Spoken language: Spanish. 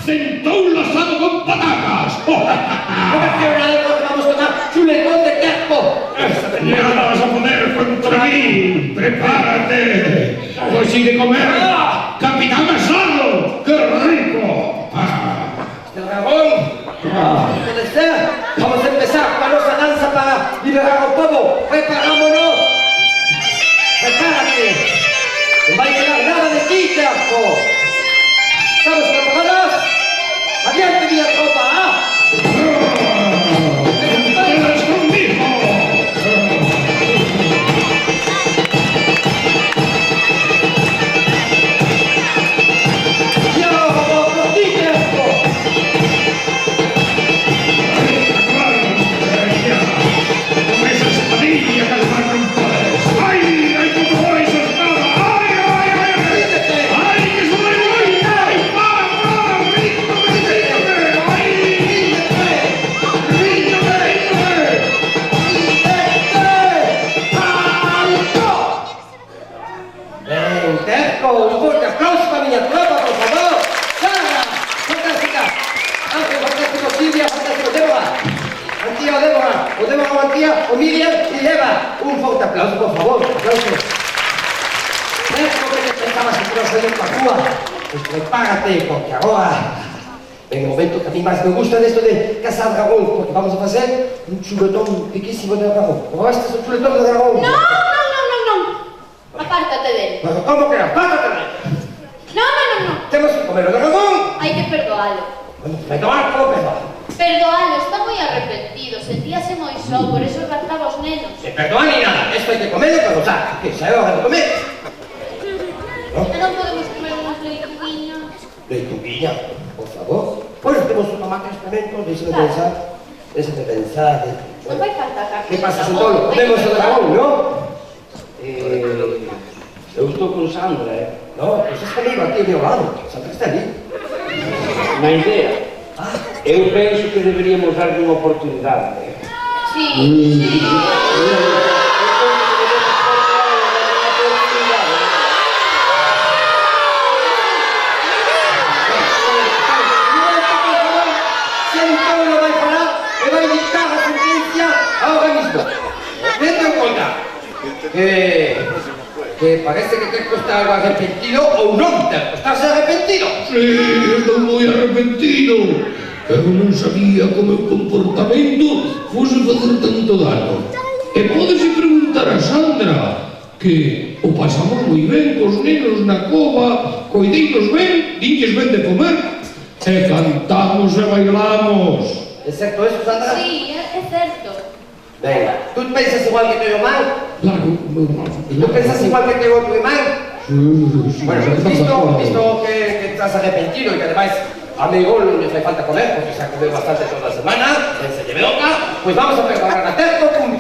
sentó un asado con patatas. No me quiero nada porque vamos a tomar chuletón de terco. Esta mañana vas a poner contra mí. Prepárate. Pues sí de comer. Capitán Asado. ¡Qué rico! El dragón. Puede ser. Vamos a empezar con nuestra danza para liberar al pueblo. ¡Preparámonos! ¡Prepárate! ¡No va a quedar nada de ti, terco! ¿Estamos preparados? ¡Adiante, mi tropa! ¡Quedas conmigo! ¡Yo voy por ti, terco! Con esa espadilla calmar no puedes. ¡Ay! ¡Ay, cómo voy esa espada! ¡Ay, ay, ay! ¡Ay! ¡Ay, que soy muy! ¡Ay, para! ¡Ríndome, ríndome! ¡Ay! ¡Ríndome, ríndome! ¡Ven, terco! ¡Un fuerte aplauso para mi tropa, por favor! ¡Sara! ¡Fantástica! ¡Ángel, fantástico! ¡Silvia, fantástico! ¡Débora! Antía o Débora, o Débora o Antía, o Miriam y Eva. Un fuerte aplauso, por favor. Aplausos. ¿Ves cómo que pensabas que iba a ser en Papúa? Pues prepárate, porque ahora, en el momento que a mí más me gusta de esto de cazar dragón, porque vamos a hacer un chuletón riquísimo de dragón. ¿Probaste un chuletón de dragón? No. Apártate de él. Pero, ¿cómo que apártate? No. Tenemos que comer el dragón. Hay que perdoarlo. Bueno, me tomar como perdón. Perdoalo, está moi arrepentido, sentíase moi só, por eso raptaba os nenos. Sin perdón ni nada, esto hay que comerlo para gozar, que se hora de comer. E non podemos comer unhas leituguiñas. Leituguilla, por favor. Bueno, temos un tomate experimento, déxeme pensar. Non vai faltar carne. Que pasa, Santolo? Comemos o dragón, non? Eu estou con Sandra, No, pues es comigo aquí, mi lado. Sandra está ali. Na idea. Eu penso que deberíamos darle unha oportunidade. Sí. Si el pueblo va a parar, le va a dictar la sentencia ahora mismo. Teniendo en cuenta que parece que Terco está algo arrepentido o non, Terco, estás arrepentido. Sí, estou moi arrepentido. Pero non sabía que o meu comportamento fose facer tanto dano. E pódese preguntar a Sandra, que o pasamos moi ben cos nenos na cova, coideinos ben, dinlles ben de comer, e cantamos e bailamos. ¿Es cierto eso, Sandra? Sí, é certo. Venga, ¿tú piensas igual que tu hermano? Claro, meu irmán. ¿Y tú piensas igual que tu otro hermano? Sí, Bueno, visto que estás arrepentido y que además a mi gol no le hace falta comer porque se ha comido bastante toda la semana, se lleve loca, pues vamos a preparar a Terco cumbia.